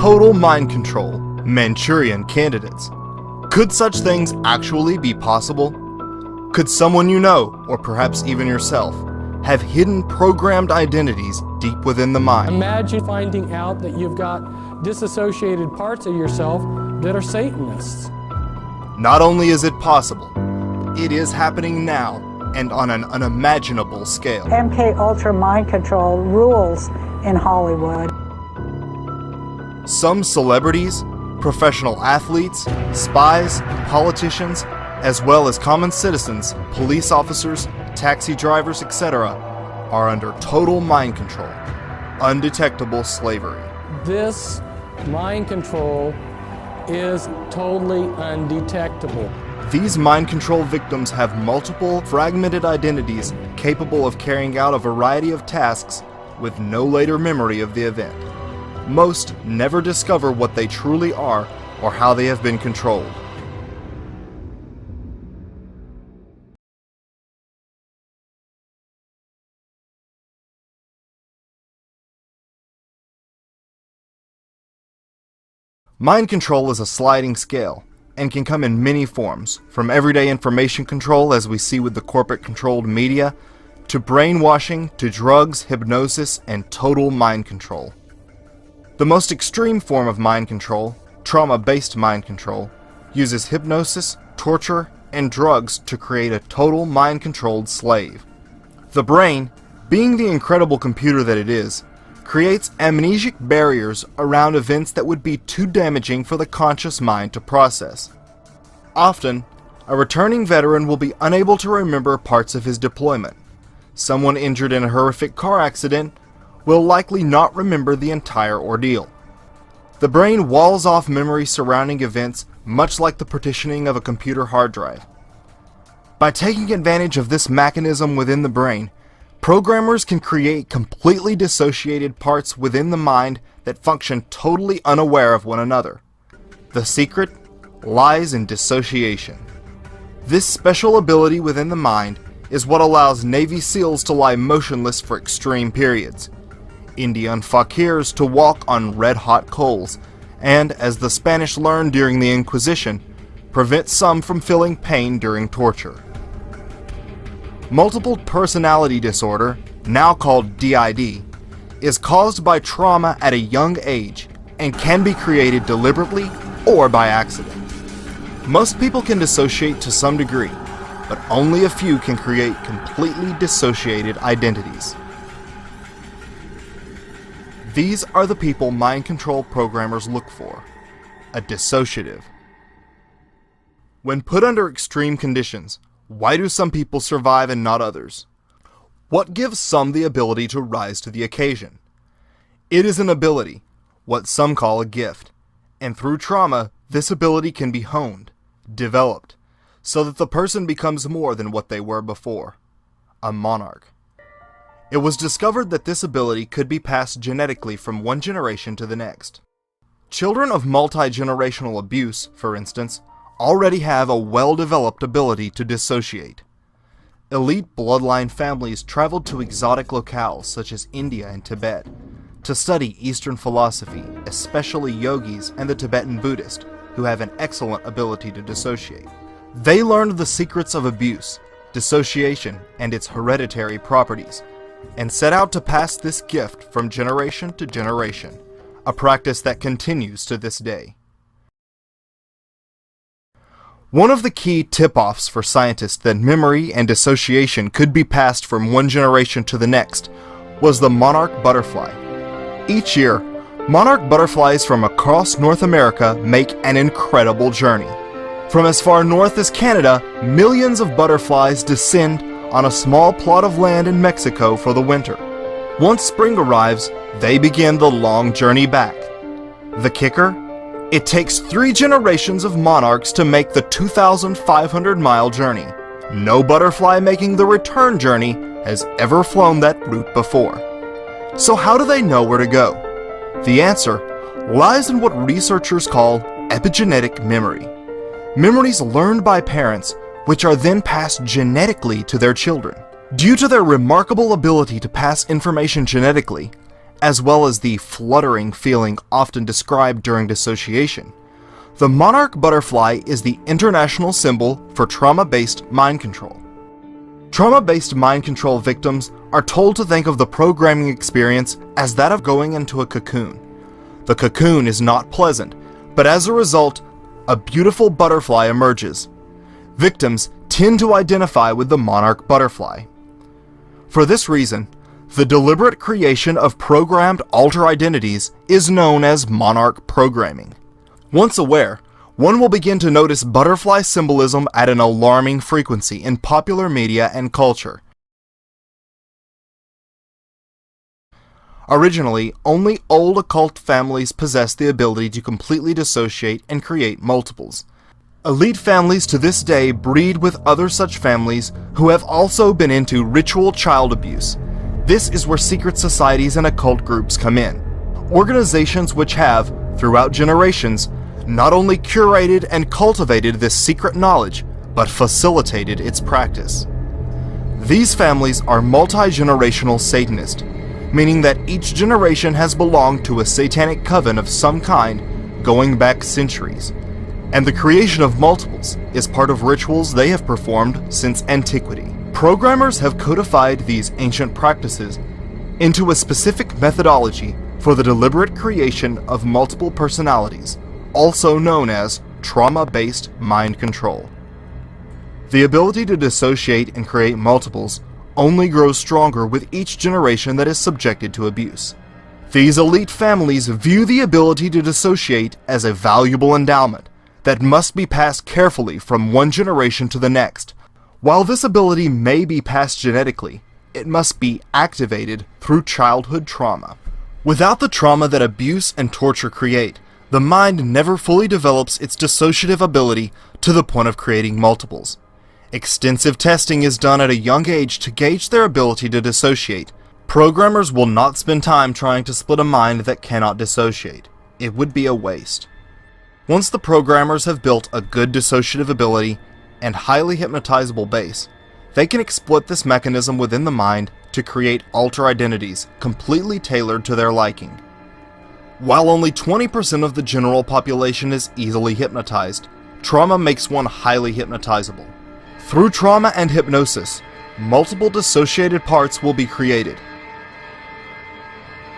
total mind control, Manchurian candidates. Could such things actually be possible? Could someone you know, or perhaps even yourself, have hidden programmed identities deep within the mind? Imagine finding out that you've got disassociated parts of yourself that are Satanists. Not only is it possible, it is happening now and on an unimaginable scale. MK Ultra mind control rules in Hollywood. Some celebrities, professional athletes, spies, politicians, as well as common citizens, police officers, taxi drivers, etc., are under total mind control, undetectable slavery. This mind control is totally undetectable. These mind control victims have multiple fragmented identities capable of carrying out a variety of tasks with no later memory of the event. Most never discover what they truly are or how they have been controlled. Mind control is a sliding scale and can come in many forms, from everyday information control as we see with the corporate-controlled media, to brainwashing, to drugs, hypnosis, and total mind control. The most extreme form of mind control, trauma-based mind control, uses hypnosis, torture, and drugs to create a total mind-controlled slave. The brain, being the incredible computer that it is, creates amnesic barriers around events that would be too damaging for the conscious mind to process. Often, a returning veteran will be unable to remember parts of his deployment. Someone injured in a horrific car accident will likely not remember the entire ordeal. The brain walls off memories surrounding events much like the partitioning of a computer hard drive. By taking advantage of this mechanism within the brain, programmers can create completely dissociated parts within the mind that function totally unaware of one another. The secret lies in dissociation. This special ability within the mind is what allows Navy SEALs to lie motionless for extreme periods, Indian fakirs to walk on red-hot coals, and, as the Spanish learned during the Inquisition, prevent some from feeling pain during torture. Multiple personality disorder, now called DID, is caused by trauma at a young age and can be created deliberately or by accident. Most people can dissociate to some degree, but only a few can create completely dissociated identities. These are the people mind control programmers look for: a dissociative. When put under extreme conditions, why do some people survive and not others? What gives some the ability to rise to the occasion? It is an ability, what some call a gift, and through trauma, this ability can be honed, developed, so that the person becomes more than what they were before: a monarch. It was discovered that this ability could be passed genetically from one generation to the next. Children of multi-generational abuse, for instance, already have a well-developed ability to dissociate. Elite bloodline families traveled to exotic locales such as India and Tibet to study Eastern philosophy, especially yogis and the Tibetan Buddhist, who have an excellent ability to dissociate. They learned the secrets of abuse, dissociation, and its hereditary properties, and set out to pass this gift from generation to generation, a practice that continues to this day. One of the key tip-offs for scientists that memory and dissociation could be passed from one generation to the next was the monarch butterfly. Each year, monarch butterflies from across North America make an incredible journey. From as far north as Canada, millions of butterflies descend on a small plot of land in Mexico for the winter. Once spring arrives, they begin the long journey back. The kicker? It takes 3 generations of monarchs to make the 2,500-mile journey. No butterfly making the return journey has ever flown that route before. So how do they know where to go? The answer lies in what researchers call epigenetic memory. Memories learned by parents, which are then passed genetically to their children. Due to their remarkable ability to pass information genetically, as well as the fluttering feeling often described during dissociation. The monarch butterfly is the international symbol for trauma-based mind control. Trauma-based mind control victims are told to think of the programming experience as that of going into a cocoon. The cocoon is not pleasant, but as a result, a beautiful butterfly emerges. Victims tend to identify with the monarch butterfly. For this reason, the deliberate creation of programmed alter identities is known as monarch programming. Once aware, one will begin to notice butterfly symbolism at an alarming frequency in popular media and culture. Originally, only old occult families possessed the ability to completely dissociate and create multiples. Elite families to this day breed with other such families who have also been into ritual child abuse. This is where secret societies and occult groups come in. Organizations which have, throughout generations, not only curated and cultivated this secret knowledge, but facilitated its practice. These families are multi-generational Satanist, meaning that each generation has belonged to a satanic coven of some kind going back centuries, and the creation of multiples is part of rituals they have performed since antiquity. Programmers have codified these ancient practices into a specific methodology for the deliberate creation of multiple personalities, also known as trauma-based mind control. The ability to dissociate and create multiples only grows stronger with each generation that is subjected to abuse. These elite families view the ability to dissociate as a valuable endowment that must be passed carefully from one generation to the next. While this ability may be passed genetically, it must be activated through childhood trauma. Without the trauma that abuse and torture create, the mind never fully develops its dissociative ability to the point of creating multiples. Extensive testing is done at a young age to gauge their ability to dissociate. Programmers will not spend time trying to split a mind that cannot dissociate. It would be a waste. Once the programmers have built a good dissociative ability and highly hypnotizable base, they can exploit this mechanism within the mind to create alter identities completely tailored to their liking. While only 20% of the general population is easily hypnotized, trauma makes one highly hypnotizable. Through trauma and hypnosis, multiple dissociated parts will be created.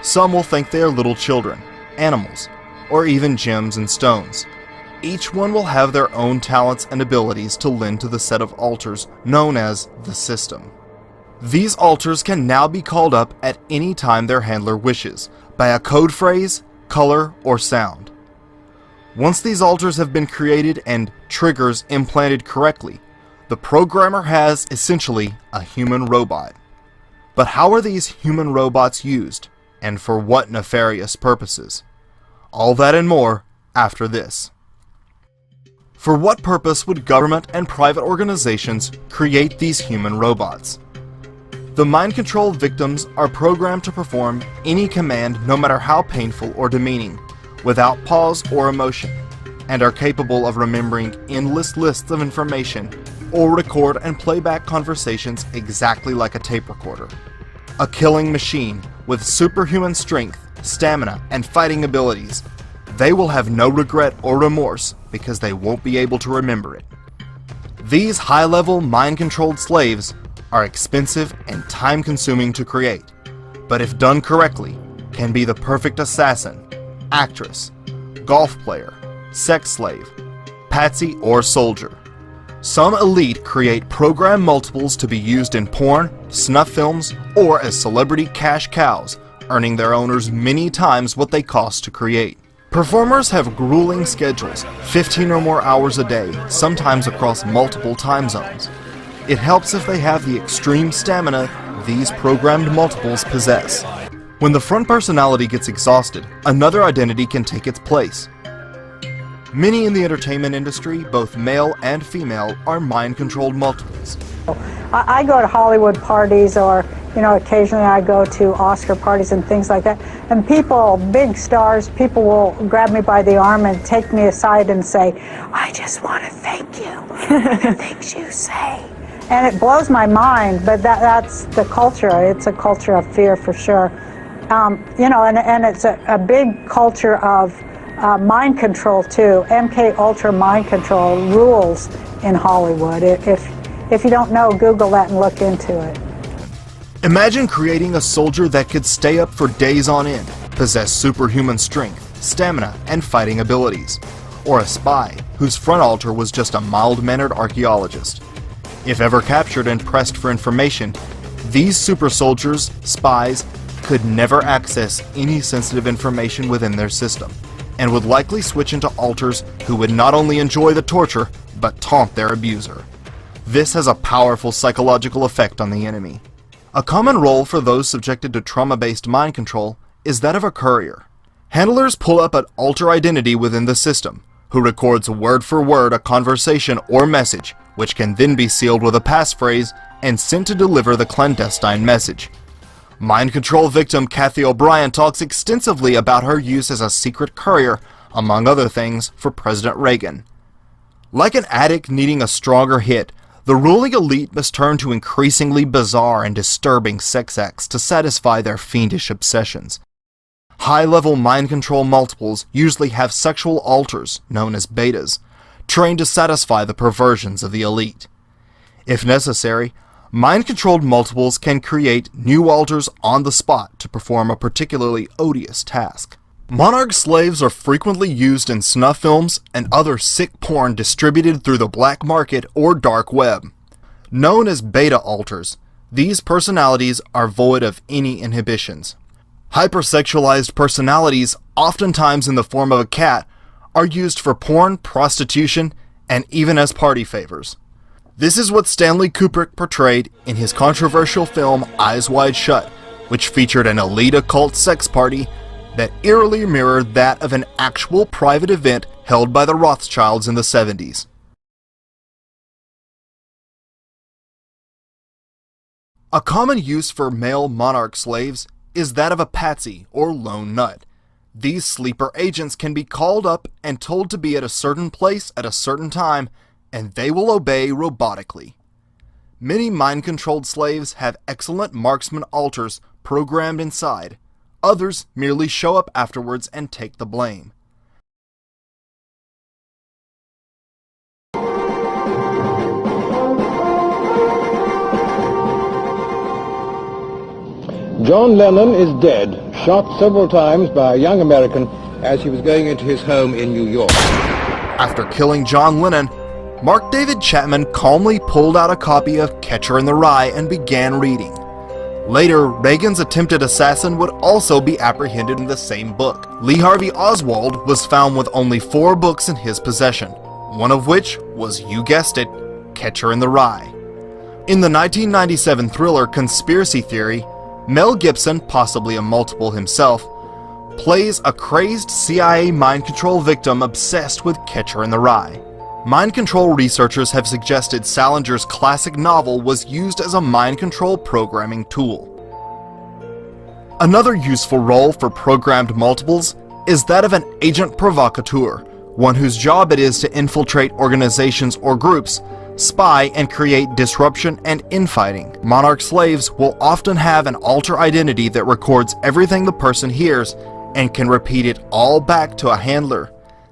Some will think they are little children, animals, or even gems and stones. Each one will have their own talents and abilities to lend to the set of alters known as the system. These alters can now be called up at any time their handler wishes, by a code phrase, color, or sound. Once these alters have been created and triggers implanted correctly, the programmer has essentially a human robot. But how are these human robots used, and for what nefarious purposes? All that and more after this. For what purpose would government and private organizations create these human robots? The mind control victims are programmed to perform any command, no matter how painful or demeaning, without pause or emotion, and are capable of remembering endless lists of information or record and play back conversations exactly like a tape recorder. A killing machine with superhuman strength, stamina, and fighting abilities. They will have no regret or remorse because they won't be able to remember it. These high-level mind-controlled slaves are expensive and time-consuming to create, but if done correctly, can be the perfect assassin, actress, golf player, sex slave, patsy, or soldier. Some elite create program multiples to be used in porn, snuff films, or as celebrity cash cows, earning their owners many times what they cost to create. Performers have grueling schedules, 15 or more hours a day, sometimes across multiple time zones. It helps if they have the extreme stamina these programmed multiples possess. When the front personality gets exhausted, another identity can take its place. Many in the entertainment industry, both male and female, are mind-controlled multiples. I go to Hollywood parties, or occasionally I go to Oscar parties and things like that, and people, big stars, people will grab me by the arm and take me aside and say, "I just want to thank you for the things you say." And it blows my mind, but that's the culture. It's a culture of fear for sure. and it's a big culture of mind control too. MK Ultra mind control rules in Hollywood. If you don't know, Google that and look into it. Imagine creating a soldier that could stay up for days on end, possess superhuman strength, stamina, and fighting abilities. Or a spy whose front altar was just a mild-mannered archaeologist. If ever captured and pressed for information, these super soldiers, spies, could never access any sensitive information within their system, and would likely switch into alters who would not only enjoy the torture, but taunt their abuser. This has a powerful psychological effect on the enemy. A common role for those subjected to trauma-based mind control is that of a courier. Handlers pull up an alter identity within the system, who records word for word a conversation or message, which can then be sealed with a passphrase and sent to deliver the clandestine message. Mind control victim Kathy O'Brien talks extensively about her use as a secret courier, among other things, for President Reagan. Like an addict needing a stronger hit, the ruling elite must turn to increasingly bizarre and disturbing sex acts to satisfy their fiendish obsessions. High-level mind control multiples usually have sexual alters, known as betas, trained to satisfy the perversions of the elite. If necessary, mind-controlled multiples can create new alters on the spot to perform a particularly odious task. Monarch slaves are frequently used in snuff films and other sick porn distributed through the black market or dark web. Known as beta alters, these personalities are void of any inhibitions. Hypersexualized personalities, oftentimes in the form of a cat, are used for porn, prostitution, and even as party favors. This is what Stanley Kubrick portrayed in his controversial film Eyes Wide Shut, which featured an elite occult sex party that eerily mirrored that of an actual private event held by the Rothschilds in the 70s. A common use for male monarch slaves is that of a patsy or lone nut. These sleeper agents can be called up and told to be at a certain place at a certain time, and they will obey robotically. Many mind-controlled slaves have excellent marksman alters programmed inside. Others merely show up afterwards and take the blame. John Lennon is dead, shot several times by a young American as he was going into his home in New York. After killing John Lennon, Mark David Chapman calmly pulled out a copy of Catcher in the Rye and began reading. Later, Reagan's attempted assassin would also be apprehended in the same book. Lee Harvey Oswald was found with only 4 books in his possession, one of which was, you guessed it, Catcher in the Rye. In the 1997 thriller Conspiracy Theory, Mel Gibson, possibly a multiple himself, plays a crazed CIA mind control victim obsessed with Catcher in the Rye. Mind control researchers have suggested Salinger's classic novel was used as a mind control programming tool. Another useful role for programmed multiples is that of an agent provocateur, one whose job it is to infiltrate organizations or groups, spy and create disruption and infighting. Monarch slaves will often have an alter identity that records everything the person hears and can repeat it all back to a handler.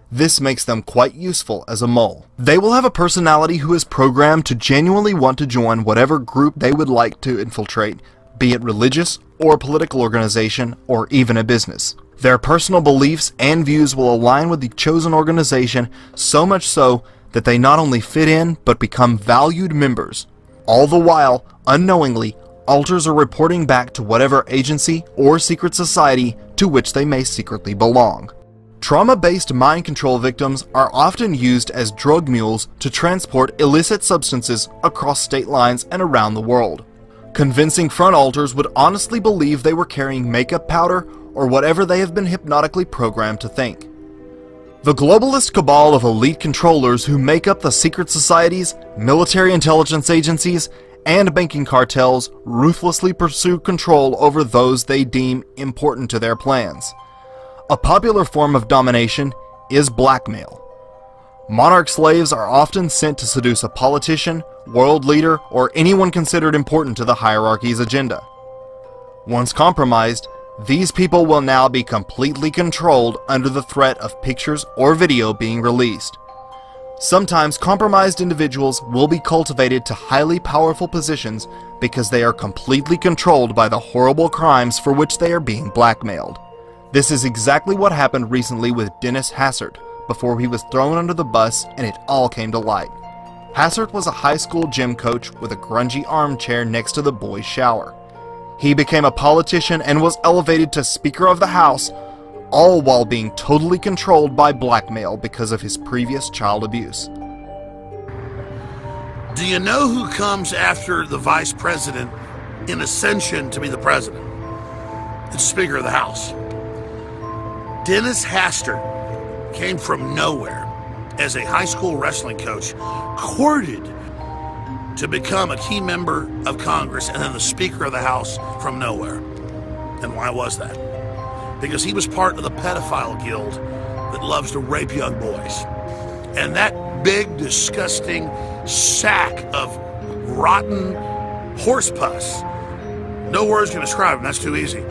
This makes them quite useful as a mole. They will have a personality who is programmed to genuinely want to join whatever group they would like to infiltrate, be it religious or a political organization or even a business. Their personal beliefs and views will align with the chosen organization, so much so that they not only fit in, but become valued members. All the while, unknowingly, alters are reporting back to whatever agency or secret society to which they may secretly belong. Trauma-based mind control victims are often used as drug mules to transport illicit substances across state lines and around the world. Convincing front alters would honestly believe they were carrying makeup powder or whatever they have been hypnotically programmed to think. The globalist cabal of elite controllers who make up the secret societies, military intelligence agencies, and banking cartels ruthlessly pursue control over those they deem important to their plans. A popular form of domination is blackmail. Monarch slaves are often sent to seduce a politician, world leader, or anyone considered important to the hierarchy's agenda. Once compromised, These people will now be completely controlled under the threat of pictures or video being released. Sometimes compromised individuals will be cultivated to highly powerful positions because they are completely controlled by the horrible crimes for which they are being blackmailed. This is exactly what happened recently with Dennis Hassert before he was thrown under the bus and it all came to light. Hassert was a high school gym coach with a grungy armchair next to the boys' shower. He became a politician and was elevated to Speaker of the House, all while being totally controlled by blackmail because of his previous child abuse. Do you know who comes after the vice president in ascension to be the president? It's Speaker of the House. Dennis Hastert came from nowhere as a high school wrestling coach, courted to become a key member of Congress and then the Speaker of the House from nowhere. And why was that? Because he was part of the pedophile guild that loves to rape young boys. And that big, disgusting sack of rotten horse pus, no words can describe him, that's too easy.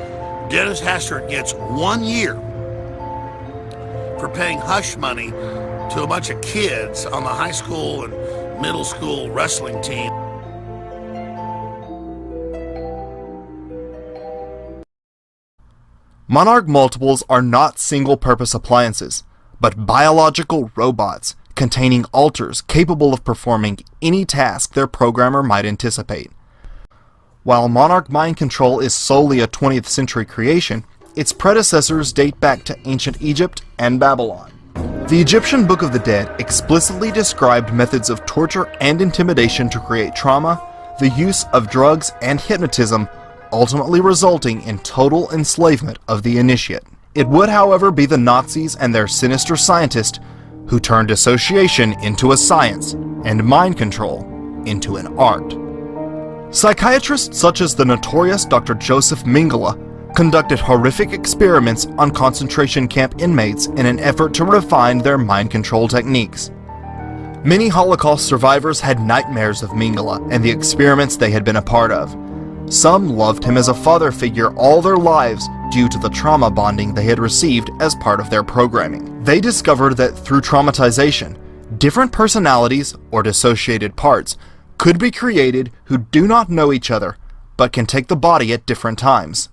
Dennis Hastert gets 1 year for paying hush money to a bunch of kids on the high school and middle school wrestling team. Monarch multiples are not single-purpose appliances, but biological robots containing alters capable of performing any task their programmer might anticipate. While Monarch Mind Control is solely a 20th century creation, its predecessors date back to ancient Egypt and Babylon. The Egyptian Book of the Dead explicitly described methods of torture and intimidation to create trauma, the use of drugs and hypnotism, ultimately resulting in total enslavement of the initiate. It would, however, be the Nazis and their sinister scientist who turned dissociation into a science and mind control into an art. Psychiatrists such as the notorious Dr. Joseph Mengele conducted horrific experiments on concentration camp inmates in an effort to refine their mind control techniques. Many Holocaust survivors had nightmares of Mengele and the experiments they had been a part of. Some loved him as a father figure all their lives due to the trauma bonding they had received as part of their programming. They discovered that through traumatization, different personalities or dissociated parts could be created who do not know each other, but can take the body at different times.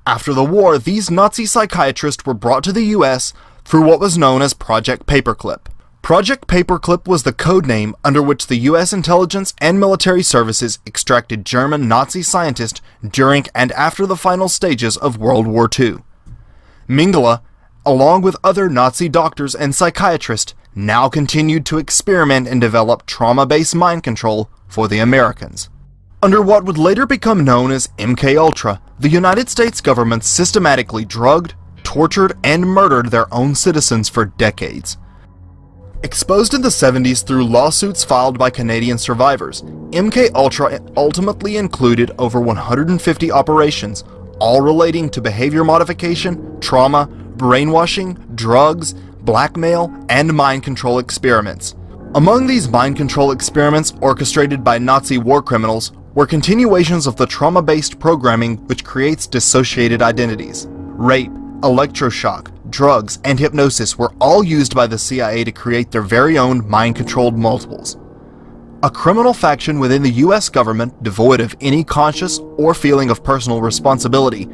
After the war, these Nazi psychiatrists were brought to the US through what was known as Project Paperclip. Project Paperclip was the code name under which the US intelligence and military services extracted German Nazi scientists during and after the final stages of World War II. Mengele, along with other Nazi doctors and psychiatrists, now continued to experiment and develop trauma-based mind control for the Americans. Under what would later become known as MKUltra, the United States government systematically drugged, tortured, and murdered their own citizens for decades. Exposed in the 70s through lawsuits filed by Canadian survivors, MKUltra ultimately included over 150 operations, all relating to behavior modification, trauma, brainwashing, drugs, blackmail, and mind control experiments. Among these mind control experiments orchestrated by Nazi war criminals were continuations of the trauma-based programming which creates dissociated identities. Rape, electroshock, drugs, and hypnosis were all used by the CIA to create their very own mind-controlled multiples. A criminal faction within the US government, devoid of any conscious or feeling of personal responsibility,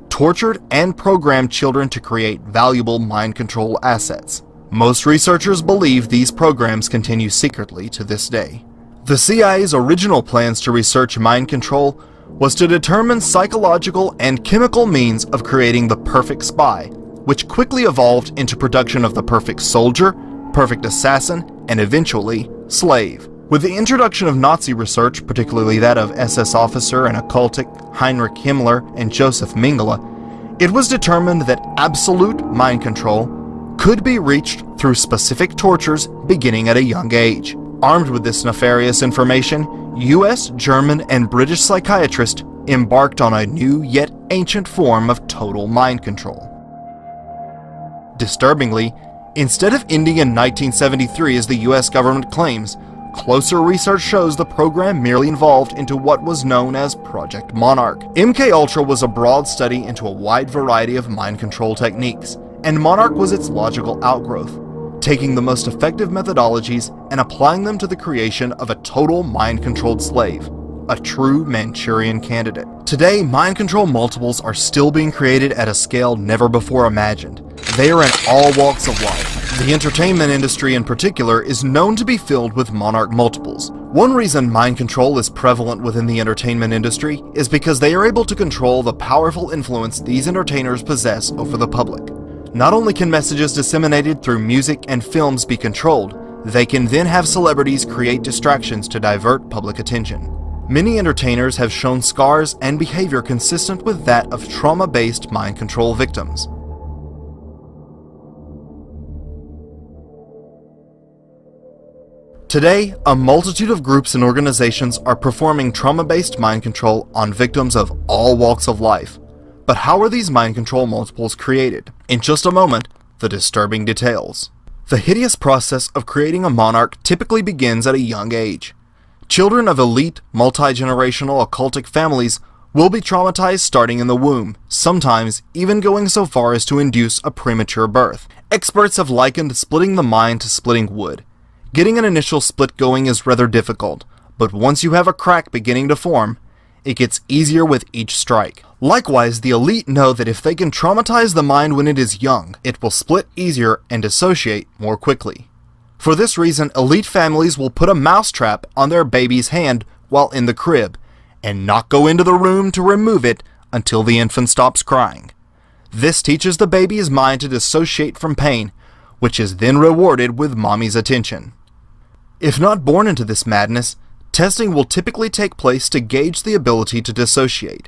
tortured and programmed children to create valuable mind control assets. Most researchers believe these programs continue secretly to this day. The CIA's original plans to research mind control was to determine psychological and chemical means of creating the perfect spy, which quickly evolved into production of the perfect soldier, perfect assassin, and eventually, slave. With the introduction of Nazi research, particularly that of SS officer and occultic Heinrich Himmler and Joseph Mengele, it was determined that absolute mind control could be reached through specific tortures beginning at a young age. Armed with this nefarious information, US, German, and British psychiatrists embarked on a new yet ancient form of total mind control. Disturbingly, instead of ending in 1973 as the US government claims, Closer research shows the program merely evolved into what was known as Project Monarch. MKUltra was a broad study into a wide variety of mind control techniques, and Monarch was its logical outgrowth, taking the most effective methodologies and applying them to the creation of a total mind-controlled slave, a true Manchurian candidate. Today, mind control multiples are still being created at a scale never before imagined. They are in all walks of life. The entertainment industry in particular is known to be filled with Monarch multiples. One reason mind control is prevalent within the entertainment industry is because they are able to control the powerful influence these entertainers possess over the public. Not only can messages disseminated through music and films be controlled, they can then have celebrities create distractions to divert public attention. Many entertainers have shown scars and behavior consistent with that of trauma-based mind control victims. Today, a multitude of groups and organizations are performing trauma-based mind control on victims of all walks of life. But how are these mind control multiples created? In just a moment, the disturbing details. The hideous process of creating a monarch typically begins at a young age. Children of elite, multi-generational occultic families will be traumatized starting in the womb, sometimes even going so far as to induce a premature birth. Experts have likened splitting the mind to splitting wood. Getting an initial split going is rather difficult, but once you have a crack beginning to form, it gets easier with each strike. Likewise, the elite know that if they can traumatize the mind when it is young, it will split easier and dissociate more quickly. For this reason, elite families will put a mousetrap on their baby's hand while in the crib, and not go into the room to remove it until the infant stops crying. This teaches the baby's mind to dissociate from pain, which is then rewarded with mommy's attention. If not born into this madness, testing will typically take place to gauge the ability to dissociate.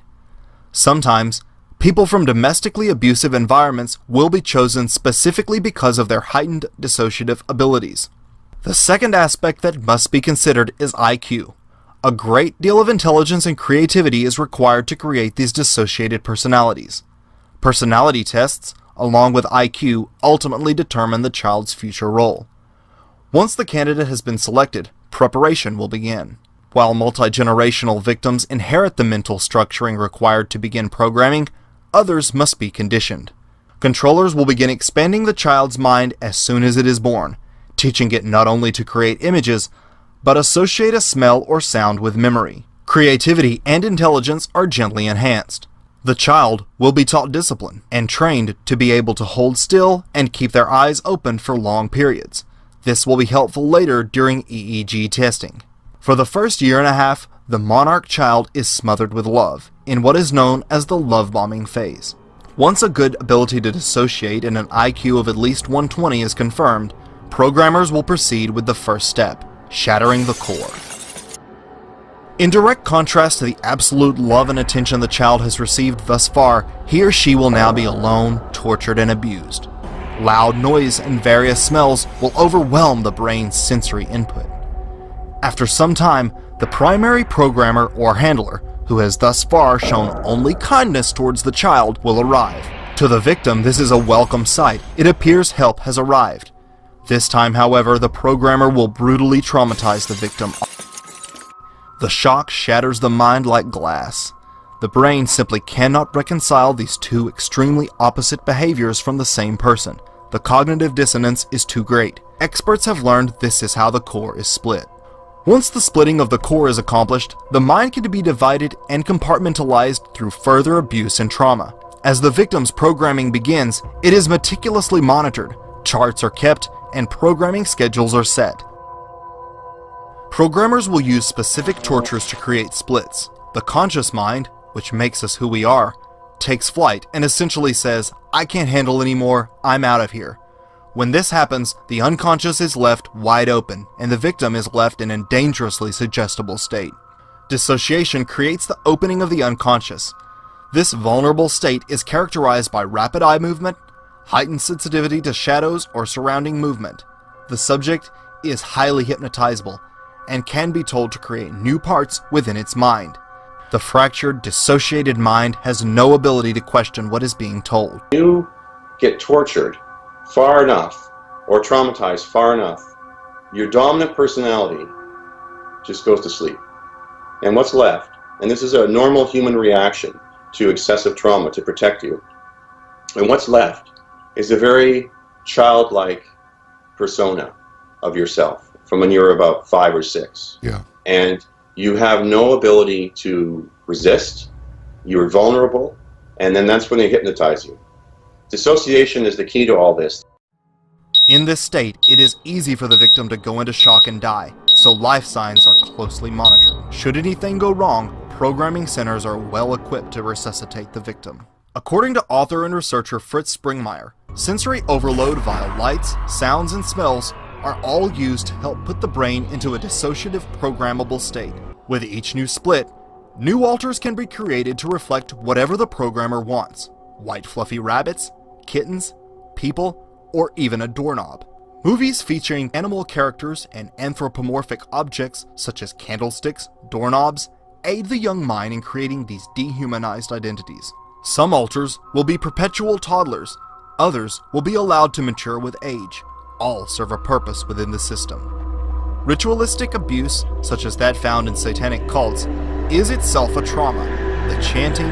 Sometimes, people from domestically abusive environments will be chosen specifically because of their heightened dissociative abilities. The second aspect that must be considered is IQ. A great deal of intelligence and creativity is required to create these dissociated personalities. Personality tests, along with IQ, ultimately determine the child's future role. Once the candidate has been selected, preparation will begin. While multi-generational victims inherit the mental structuring required to begin programming, others must be conditioned. Controllers will begin expanding the child's mind as soon as it is born, teaching it not only to create images, but associate a smell or sound with memory. Creativity and intelligence are gently enhanced. The child will be taught discipline and trained to be able to hold still and keep their eyes open for long periods. This will be helpful later during EEG testing. For the first year and a half, the monarch child is smothered with love, in what is known as the love bombing phase. Once a good ability to dissociate and an IQ of at least 120 is confirmed, programmers will proceed with the first step, shattering the core. In direct contrast to the absolute love and attention the child has received thus far, he or she will now be alone, tortured, and abused. Loud noise and various smells will overwhelm the brain's sensory input. After some time, the primary programmer or handler, who has thus far shown only kindness towards the child, will arrive. To the victim, this is a welcome sight. It appears help has arrived. This time, however, the programmer will brutally traumatize the victim. The shock shatters the mind like glass. The brain simply cannot reconcile these two extremely opposite behaviors from the same person. The cognitive dissonance is too great. Experts have learned this is how the core is split. Once the splitting of the core is accomplished, the mind can be divided and compartmentalized through further abuse and trauma. As the victim's programming begins, it is meticulously monitored, charts are kept, and programming schedules are set. Programmers will use specific tortures to create splits. The conscious mind, which makes us who we are, takes flight and essentially says, "I can't handle anymore, I'm out of here." When this happens, the unconscious is left wide open, and the victim is left in a dangerously suggestible state. Dissociation creates the opening of the unconscious. This vulnerable state is characterized by rapid eye movement, heightened sensitivity to shadows or surrounding movement. The subject is highly hypnotizable, and can be told to create new parts within its mind. The fractured, dissociated mind has no ability to question what is being told. You get tortured far enough or traumatized far enough, your dominant personality just goes to sleep. And what's left, and this is a normal human reaction to excessive trauma to protect you, and what's left is a very childlike persona of yourself from when you were about 5 or 6. Yeah. And you have no ability to resist, you're vulnerable, and then that's when they hypnotize you. Dissociation is the key to all this. In this state, it is easy for the victim to go into shock and die, so life signs are closely monitored. Should anything go wrong, programming centers are well equipped to resuscitate the victim. According to author and researcher Fritz Springmeier, sensory overload via lights, sounds, and smells are all used to help put the brain into a dissociative programmable state. With each new split, new alters can be created to reflect whatever the programmer wants: white fluffy rabbits, kittens, people, or even a doorknob. Movies featuring animal characters and anthropomorphic objects such as candlesticks, doorknobs, aid the young mind in creating these dehumanized identities. Some alters will be perpetual toddlers, others will be allowed to mature with age. All serve a purpose within the system. Ritualistic abuse, such as that found in satanic cults, is itself a trauma. The chanting,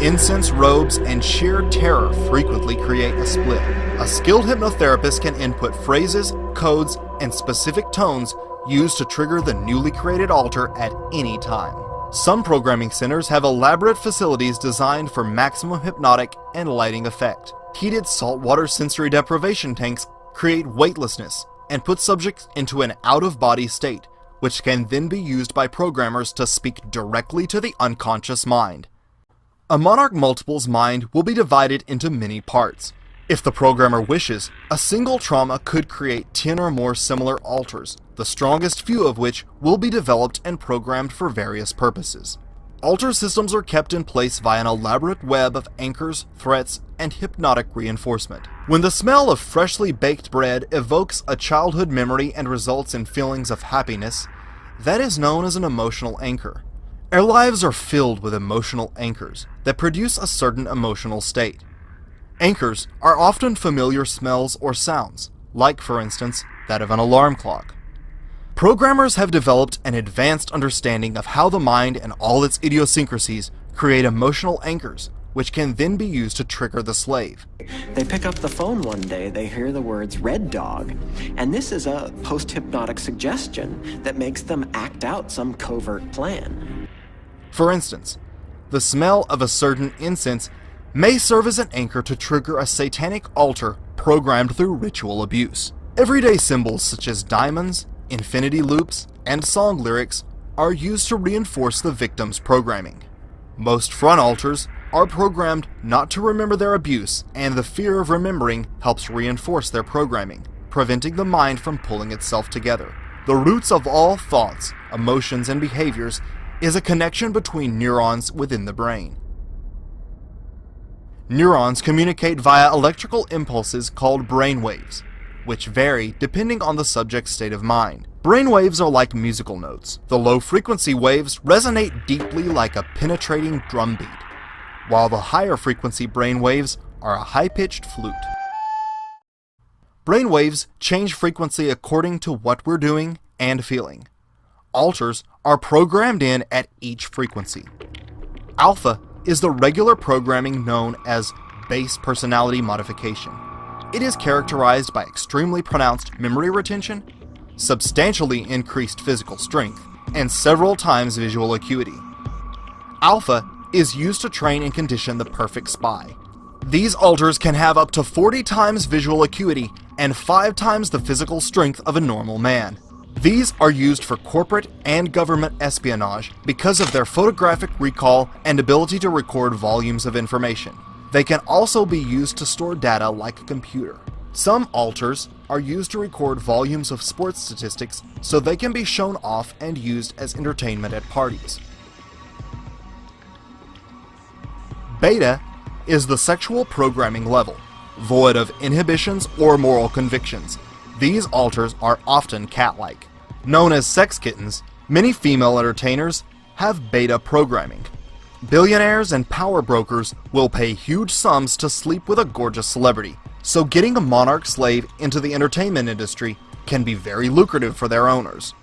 incense robes, and sheer terror frequently create a split. A skilled hypnotherapist can input phrases, codes, and specific tones used to trigger the newly created alter at any time. Some programming centers have elaborate facilities designed for maximum hypnotic and lighting effect. Heated saltwater sensory deprivation tanks create weightlessness and put subjects into an out-of-body state, which can then be used by programmers to speak directly to the unconscious mind. A Monarch Multiple's mind will be divided into many parts. If the programmer wishes, a single trauma could create 10 or more similar alters, the strongest few of which will be developed and programmed for various purposes. Alter systems are kept in place via an elaborate web of anchors, threats, and hypnotic reinforcement. When the smell of freshly baked bread evokes a childhood memory and results in feelings of happiness, that is known as an emotional anchor. Our lives are filled with emotional anchors that produce a certain emotional state. Anchors are often familiar smells or sounds, like, for instance, that of an alarm clock. Programmers have developed an advanced understanding of how the mind and all its idiosyncrasies create emotional anchors, which can then be used to trigger the slave. They pick up the phone one day, they hear the words "red dog," and this is a post-hypnotic suggestion that makes them act out some covert plan. For instance, the smell of a certain incense may serve as an anchor to trigger a satanic altar programmed through ritual abuse. Everyday symbols such as diamonds, infinity loops, and song lyrics are used to reinforce the victim's programming. Most front altars are programmed not to remember their abuse, and the fear of remembering helps reinforce their programming, preventing the mind from pulling itself together. The roots of all thoughts, emotions, and behaviors is a connection between neurons within the brain. Neurons communicate via electrical impulses called brainwaves, which vary depending on the subject's state of mind. Brainwaves are like musical notes. The low-frequency waves resonate deeply like a penetrating drum beat, while the higher-frequency brainwaves are a high-pitched flute. Brainwaves change frequency according to what we're doing and feeling. Alters are programmed in at each frequency. Alpha is the regular programming known as base personality modification. It is characterized by extremely pronounced memory retention, substantially increased physical strength, and several times visual acuity. Alpha is used to train and condition the perfect spy. These alters can have up to 40 times visual acuity and 5 times the physical strength of a normal man. These are used for corporate and government espionage because of their photographic recall and ability to record volumes of information. They can also be used to store data like a computer. Some alters are used to record volumes of sports statistics so they can be shown off and used as entertainment at parties. Beta is the sexual programming level, void of inhibitions or moral convictions. These alters are often cat-like. Known as sex kittens, many female entertainers have beta programming. Billionaires and power brokers will pay huge sums to sleep with a gorgeous celebrity, so getting a monarch slave into the entertainment industry can be very lucrative for their owners.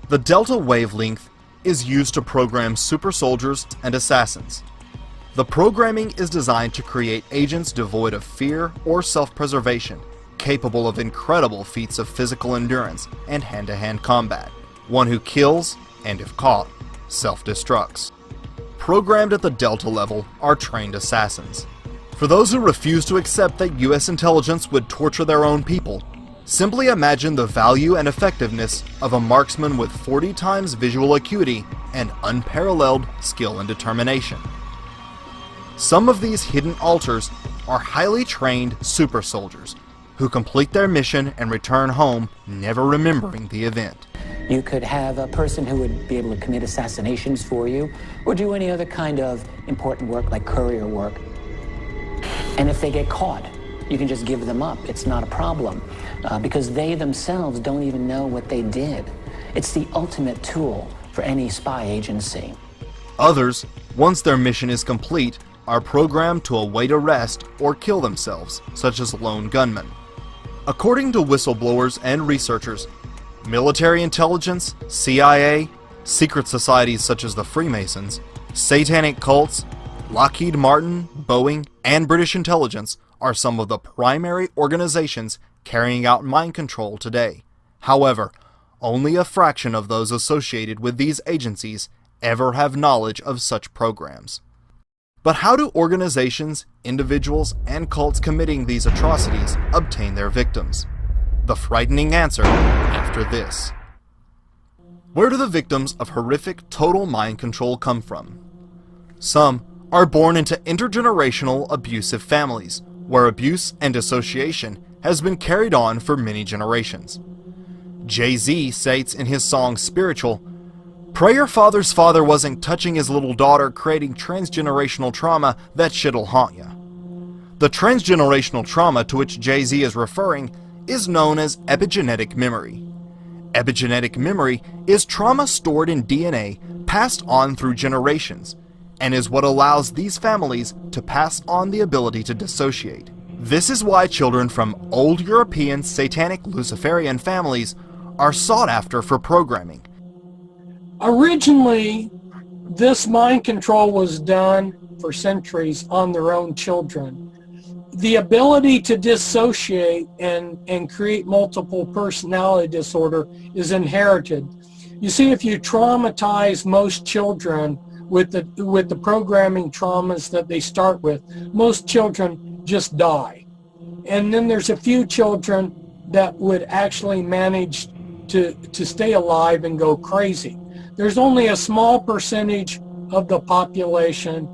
The delta wavelength is used to program super soldiers and assassins. The programming is designed to create agents devoid of fear or self-preservation, capable of incredible feats of physical endurance and hand-to-hand combat, one who kills, and if caught, self-destructs. Programmed at the Delta level are trained assassins. For those who refuse to accept that US intelligence would torture their own people, simply imagine the value and effectiveness of a marksman with 40 times visual acuity and unparalleled skill and determination. Some of these hidden alters are highly trained super soldiers who complete their mission and return home never remembering the event. You could have a person who would be able to commit assassinations for you or do any other kind of important work like courier work. And if they get caught, you can just give them up. It's not a problem because they themselves don't even know what they did. It's the ultimate tool for any spy agency. Others, once their mission is complete, are programmed to await arrest or kill themselves, such as lone gunmen. According to whistleblowers and researchers, military intelligence, CIA, secret societies such as the Freemasons, satanic cults, Lockheed Martin, Boeing, and British intelligence are some of the primary organizations carrying out mind control today. However, only a fraction of those associated with these agencies ever have knowledge of such programs. But how do organizations, individuals, and cults committing these atrocities obtain their victims? The frightening answer after this. Where do the victims of horrific total mind control come from? Some are born into intergenerational abusive families, where abuse and dissociation has been carried on for many generations. Jay-Z states in his song Spiritual, "Pray your father's father wasn't touching his little daughter, creating transgenerational trauma, that shit'll haunt ya." The transgenerational trauma to which Jay-Z is referring is known as epigenetic memory. Epigenetic memory is trauma stored in DNA passed on through generations, and is what allows these families to pass on the ability to dissociate. This is why children from old European satanic Luciferian families are sought after for programming. Originally, this mind control was done for centuries on their own children. The ability to dissociate and create multiple personality disorder is inherited. You see, if you traumatize most children with the programming traumas that they start with, most children just die. And then there's a few children that would actually manage to stay alive and go crazy. There's only a small percentage of the population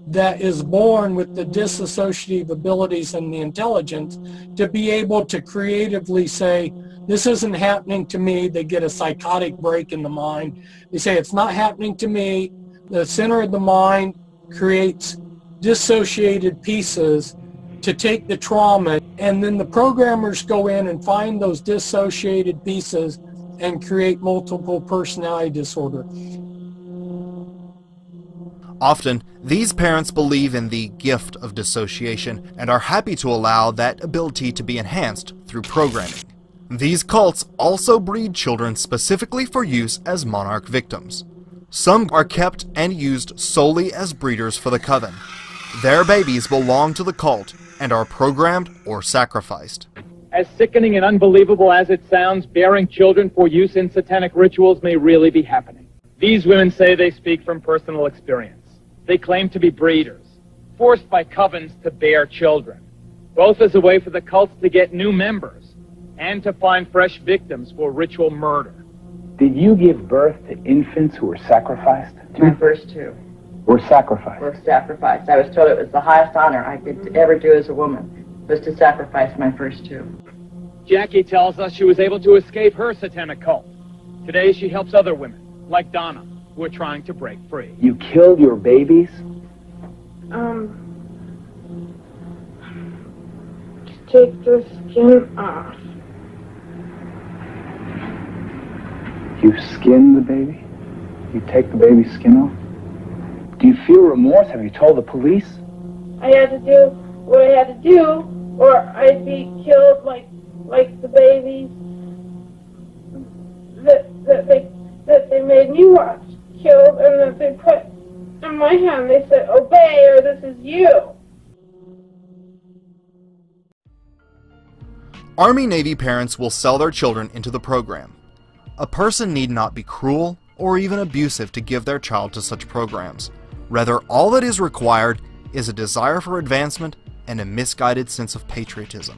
that is born with the dissociative abilities and the intelligence to be able to creatively say, this isn't happening to me. They get a psychotic break in the mind. They say, it's not happening to me. The center of the mind creates dissociated pieces to take the trauma, and then the programmers go in and find those dissociated pieces and create multiple personality disorder. Often, these parents believe in the gift of dissociation and are happy to allow that ability to be enhanced through programming. These cults also breed children specifically for use as monarch victims. Some are kept and used solely as breeders for the coven. Their babies belong to the cult and are programmed or sacrificed. As sickening and unbelievable as it sounds, bearing children for use in satanic rituals may really be happening. These women say they speak from personal experience. They claim to be breeders, forced by covens to bear children, both as a way for the cults to get new members and to find fresh victims for ritual murder. Did you give birth to infants who were sacrificed? My first two. Were sacrificed? Were sacrificed. I was told it was the highest honor I could ever do as a woman, was to sacrifice my first two. Jackie tells us she was able to escape her satanic cult. Today she helps other women, like Donna, who are trying to break free. You killed your babies? Take the skin off. You skin the baby? You take the baby's skin off? Do you feel remorse? Have you told the police? I had to do what I had to do, or I'd be killed like the babies that they made me watch killed, and that they put in my hand, they said, obey or this is you. Army-Navy parents will sell their children into the program. A person need not be cruel or even abusive to give their child to such programs. Rather, all that is required is a desire for advancement and a misguided sense of patriotism.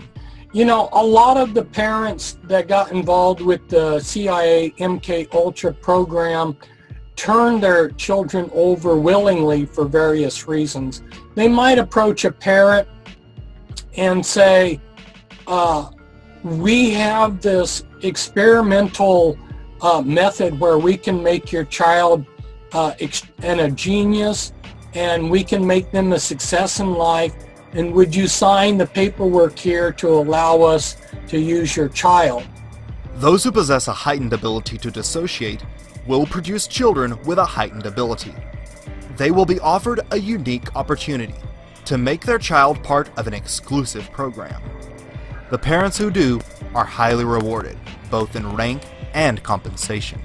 You know, a lot of the parents that got involved with the CIA MK Ultra program turned their children over willingly for various reasons. They might approach a parent and say, we have this experimental method where we can make your child a genius, and we can make them a success in life, and would you sign the paperwork here to allow us to use your child? Those who possess a heightened ability to dissociate will produce children with a heightened ability. They will be offered a unique opportunity to make their child part of an exclusive program. The parents who do are highly rewarded, both in rank and compensation.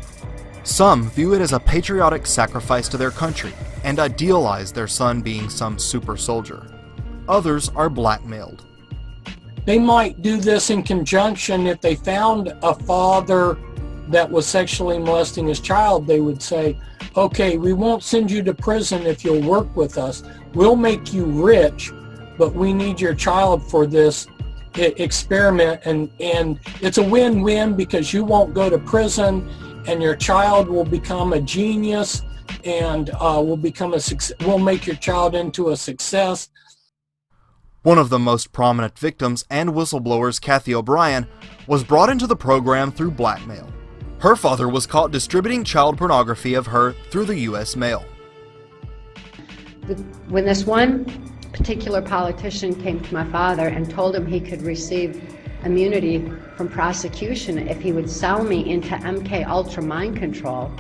Some view it as a patriotic sacrifice to their country and idealize their son being some super soldier. Others are blackmailed. They might do this in conjunction. If they found a father that was sexually molesting his child, they would say, okay, we won't send you to prison if you'll work with us. We'll make you rich, but we need your child for this experiment, and it's a win-win because you won't go to prison and your child will become a genius and we'll make your child into a success. One of the most prominent victims and whistleblowers, Kathy O'Brien, was brought into the program through blackmail. Her father was caught distributing child pornography of her through the U.S. mail. When this one particular politician came to my father and told him he could receive immunity from prosecution if he would sell me into MK Ultra mind control,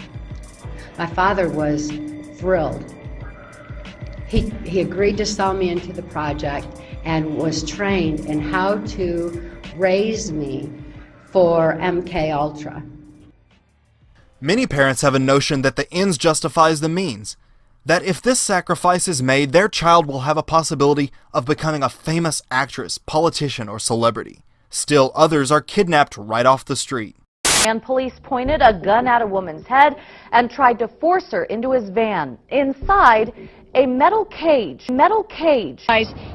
my father was thrilled. He agreed to sell me into the project and was trained in how to raise me for MK Ultra. Many parents have a notion that the ends justifies the means, that if this sacrifice is made, their child will have a possibility of becoming a famous actress, politician, or celebrity. Still, others are kidnapped right off the street. And police pointed a gun at a woman's head and tried to force her into his van. Inside, a metal cage.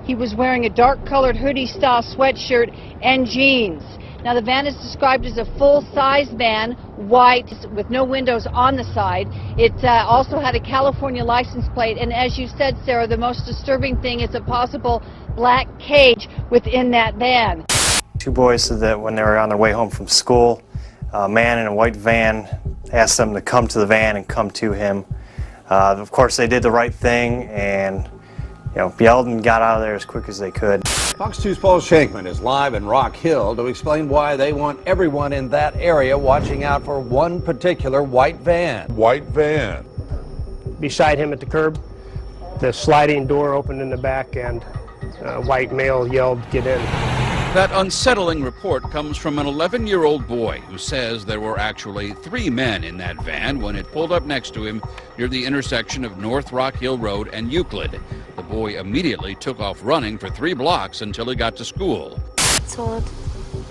He was wearing a dark-colored hoodie-style sweatshirt and jeans. Now, the van is described as a full-size van, white, with no windows on the side. It also had a California license plate, and as you said, Sarah, the most disturbing thing is a possible black cage within that van. Two boys said that when they were on their way home from school, a man in a white van asked them to come to the van and come to him. Of course, they did the right thing and yelled and got out of there as quick as they could. Fox 2's Paul Shankman is live in Rock Hill to explain why they want everyone in that area watching out for one particular white van. White van. Beside him at the curb, the sliding door opened in the back and a white male yelled, "Get in." That unsettling report comes from an 11-year-old boy who says there were actually 3 men in that van when it pulled up next to him near the intersection of North Rock Hill Road and Euclid. The boy immediately took off running for 3 blocks until he got to school. Told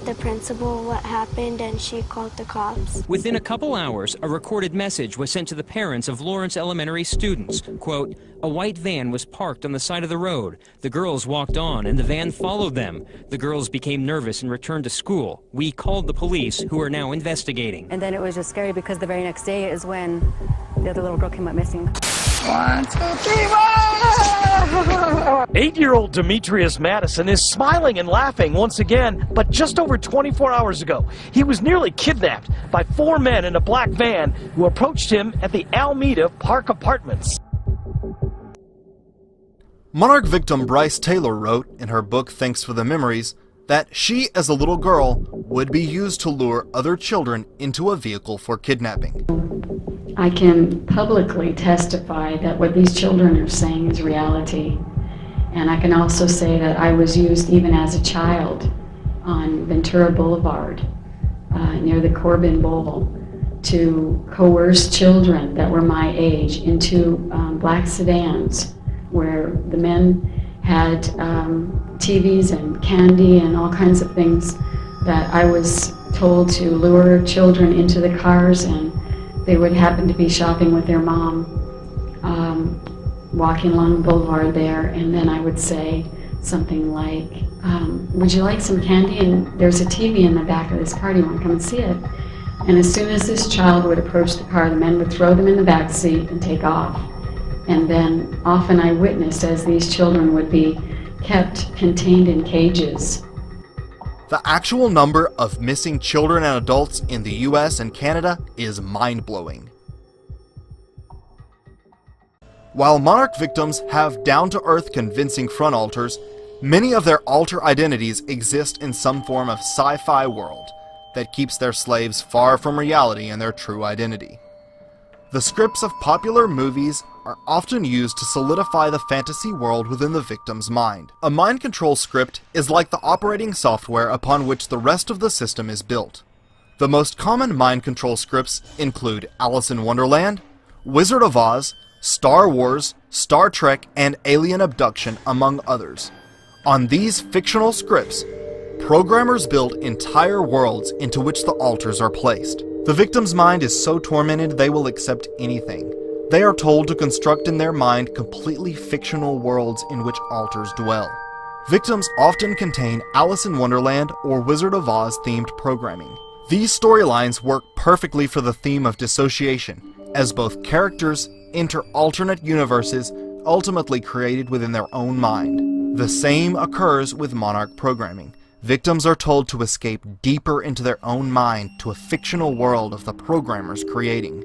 the principal what happened and she called the cops. Within a couple hours, a recorded message was sent to the parents of Lawrence Elementary students. Quote, "A white van was parked on the side of the road. The girls walked on and the van followed them. The girls became nervous and returned to school. We called the police, who are now investigating." And then it was just scary because the very next day is when the other little girl came up missing. 1, 2, 3, 8-year-old Demetrius Madison is smiling and laughing once again, but just over 24 hours ago, he was nearly kidnapped by 4 men in a black van who approached him at the Alameda Park Apartments. Monarch victim Bryce Taylor wrote in her book Thanks for the Memories that she, as a little girl, would be used to lure other children into a vehicle for kidnapping. I can publicly testify that what these children are saying is reality. And I can also say that I was used even as a child on Ventura Boulevard near the Corbin Bowl to coerce children that were my age into black sedans where the men had TVs and candy and all kinds of things that I was told to lure children into the cars, and they would happen to be shopping with their mom, walking along the boulevard there, and then I would say something like, would you like some candy? And there's a TV in the back of this car, do you want to come and see it? And as soon as this child would approach the car, the men would throw them in the back seat and take off. And then often I witnessed as these children would be kept contained in cages. The actual number of missing children and adults in the US and Canada is mind-blowing. While Monarch victims have down-to-earth convincing front alters, many of their alter identities exist in some form of sci-fi world that keeps their slaves far from reality and their true identity. The scripts of popular movies are often used to solidify the fantasy world within the victim's mind. A mind control script is like the operating software upon which the rest of the system is built. The most common mind control scripts include Alice in Wonderland, Wizard of Oz, Star Wars, Star Trek, and Alien Abduction, among others. On these fictional scripts, programmers build entire worlds into which the alters are placed. The victim's mind is so tormented they will accept anything. They are told to construct in their mind completely fictional worlds in which alters dwell. Victims often contain Alice in Wonderland or Wizard of Oz themed programming. These storylines work perfectly for the theme of dissociation, as both characters enter alternate universes ultimately created within their own mind. The same occurs with Monarch programming. Victims are told to escape deeper into their own mind to a fictional world of the programmers creating.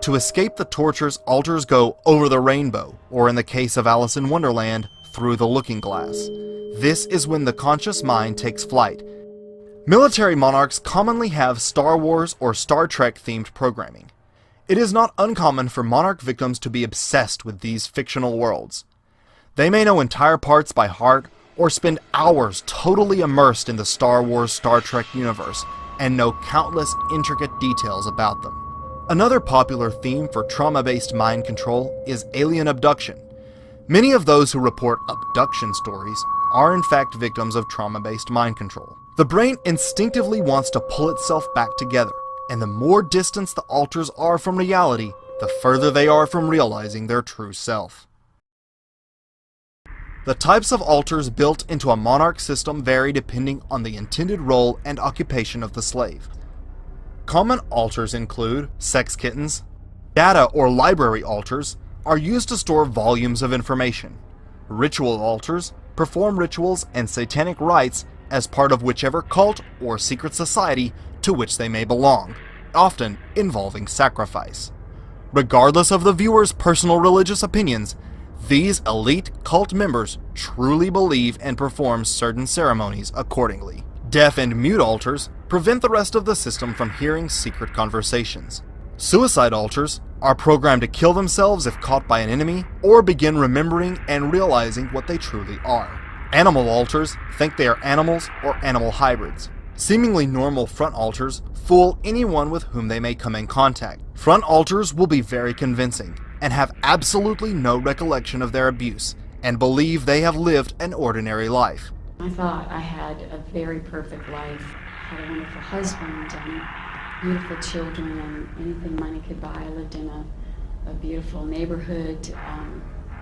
To escape the tortures, alters go over the rainbow, or in the case of Alice in Wonderland, through the looking glass. This is when the conscious mind takes flight. Military monarchs commonly have Star Wars or Star Trek themed programming. It is not uncommon for Monarch victims to be obsessed with these fictional worlds. They may know entire parts by heart, or spend hours totally immersed in the Star Wars, Star Trek universe, and know countless intricate details about them. Another popular theme for trauma-based mind control is alien abduction. Many of those who report abduction stories are in fact victims of trauma-based mind control. The brain instinctively wants to pull itself back together, and the more distance the alters are from reality, the further they are from realizing their true self. The types of alters built into a Monarch system vary depending on the intended role and occupation of the slave. Common alters include sex kittens. Data or library alters are used to store volumes of information. Ritual alters perform rituals and satanic rites as part of whichever cult or secret society to which they may belong, often involving sacrifice. Regardless of the viewer's personal religious opinions, these elite cult members truly believe and perform certain ceremonies accordingly. Deaf and mute alters prevent the rest of the system from hearing secret conversations. Suicide alters are programmed to kill themselves if caught by an enemy, or begin remembering and realizing what they truly are. Animal alters think they are animals or animal hybrids. Seemingly normal front alters fool anyone with whom they may come in contact. Front alters will be very convincing, and have absolutely no recollection of their abuse, and believe they have lived an ordinary life. I thought I had a very perfect life, had a wonderful husband and beautiful children and anything money could buy. I lived in a beautiful neighborhood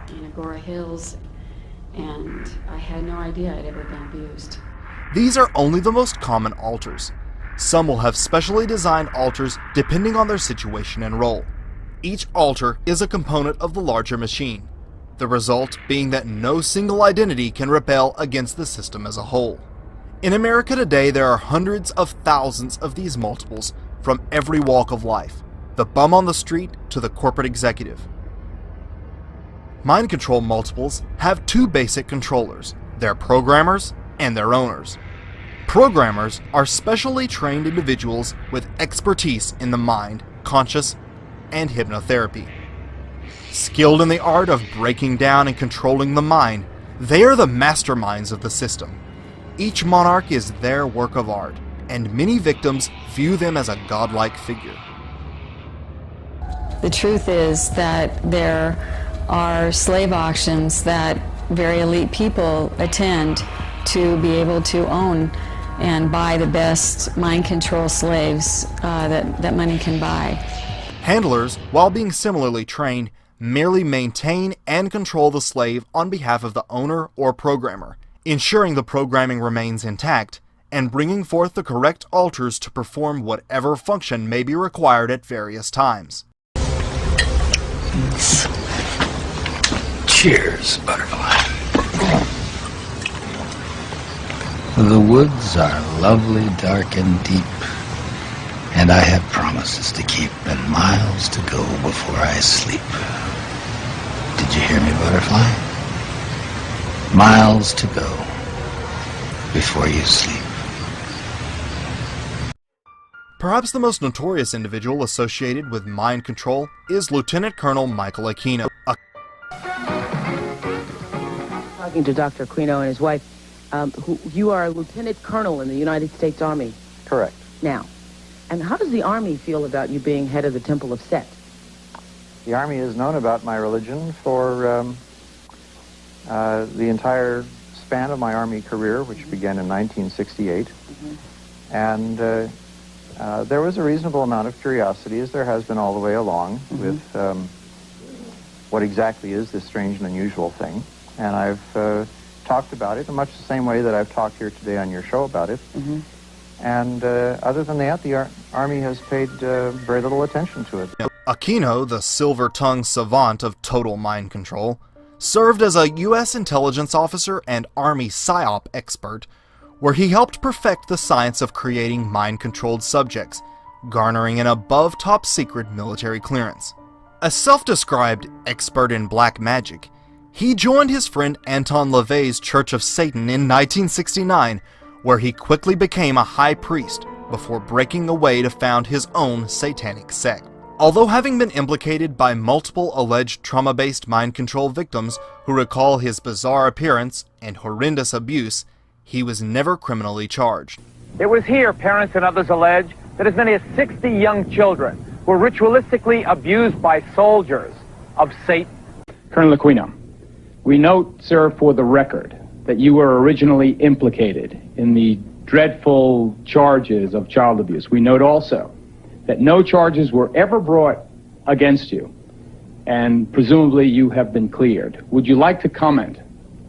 in Agora Hills, and I had no idea I'd ever been abused. These are only the most common alters. Some will have specially designed alters depending on their situation and role. Each alter is a component of the larger machine, the result being that no single identity can rebel against the system as a whole. In America today, there are hundreds of thousands of these multiples from every walk of life, the bum on the street to the corporate executive. Mind control multiples have two basic controllers, their programmers and their owners. Programmers are specially trained individuals with expertise in the mind, conscious, and hypnotherapy. Skilled in the art of breaking down and controlling the mind, they are the masterminds of the system. Each monarch is their work of art, and many victims view them as a godlike figure. The truth is that there are slave auctions that very elite people attend to be able to own and buy the best mind control slaves that money can buy. Handlers, while being similarly trained, merely maintain and control the slave on behalf of the owner or programmer, ensuring the programming remains intact and bringing forth the correct alters to perform whatever function may be required at various times. Cheers, Butterfly. The woods are lovely, dark, and deep, and I have promises to keep and miles to go before I sleep. Did you hear me, Butterfly? Miles to go before you sleep. Perhaps the most notorious individual associated with mind control is Lieutenant Colonel Michael Aquino. Talking to Dr. Aquino and his wife, you are a lieutenant colonel in the United States Army. Correct. Now, and how does the Army feel about you being head of the Temple of Set? The Army has known about my religion for the entire span of my Army career, which began in 1968. And there was a reasonable amount of curiosity, as there has been all the way along, with what exactly is this strange and unusual thing. And I've talked about it in much the same way that I've talked here today on your show about it. And other than that, the Army has paid very little attention to it. Aquino, the silver-tongued savant of total mind control, served as a U.S. intelligence officer and Army PSYOP expert, where he helped perfect the science of creating mind-controlled subjects, garnering an above top-secret military clearance. A self-described expert in black magic, he joined his friend Anton LaVey's Church of Satan in 1969, where he quickly became a high priest before breaking away to found his own satanic sect. Although having been implicated by multiple alleged trauma-based mind control victims who recall his bizarre appearance and horrendous abuse, he was never criminally charged. It was here, parents and others allege, that as many as 60 young children were ritualistically abused by soldiers of Satan. Colonel Aquino, we note, sir, for the record, that you were originally implicated in the dreadful charges of child abuse. We note also that no charges were ever brought against you, and presumably you have been cleared. Would you like to comment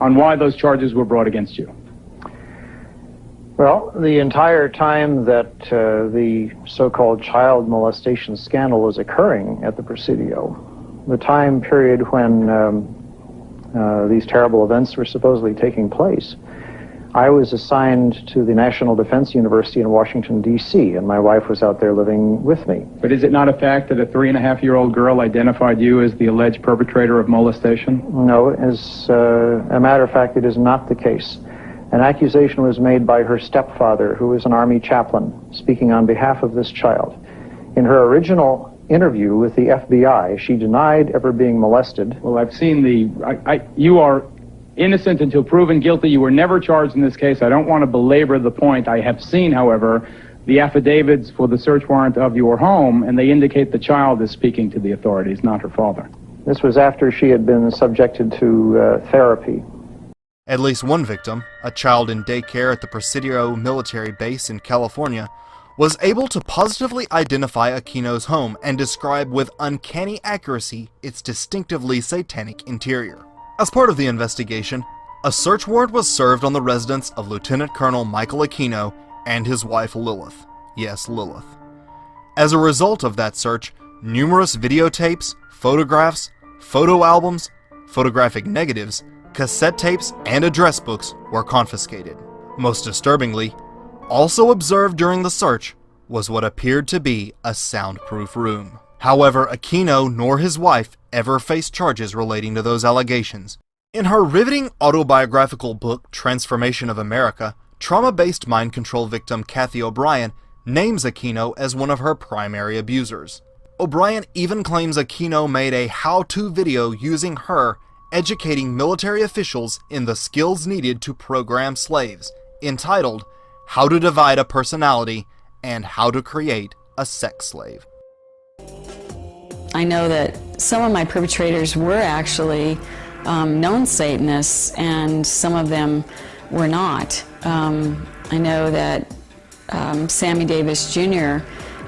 on why those charges were brought against you? Well, the entire time that the so-called child molestation scandal was occurring at the Presidio, the time period when these terrible events were supposedly taking place, I was assigned to the National Defense University in Washington, D.C., and my wife was out there living with me. But is it not a fact that a 3.5-year-old girl identified you as the alleged perpetrator of molestation? No, as a matter of fact, it is not the case. An accusation was made by her stepfather, who was an Army chaplain, speaking on behalf of this child. In her original interview with the FBI, she denied ever being molested. Well, I've seen you are innocent until proven guilty. You were never charged in this case. I don't want to belabor the point. I have seen, however, the affidavits for the search warrant of your home, and they indicate the child is speaking to the authorities, not her father. This was after she had been subjected to therapy. At least one victim, a child in daycare at the Presidio military base in California, was able to positively identify Aquino's home and describe with uncanny accuracy its distinctively satanic interior. As part of the investigation, a search warrant was served on the residence of Lieutenant Colonel Michael Aquino and his wife Lilith. Yes, Lilith. As a result of that search, numerous videotapes, photographs, photo albums, photographic negatives, cassette tapes, and address books were confiscated. Most disturbingly, also observed during the search was what appeared to be a soundproof room. However, Aquino nor his wife ever faced charges relating to those allegations. In her riveting autobiographical book, Transformation of America, trauma-based mind control victim Kathy O'Brien names Aquino as one of her primary abusers. O'Brien even claims Aquino made a how-to video using her educating military officials in the skills needed to program slaves, entitled How to Divide a Personality and How to Create a Sex Slave. I know that some of my perpetrators were actually known Satanists, and some of them were not. I know that Sammy Davis Jr.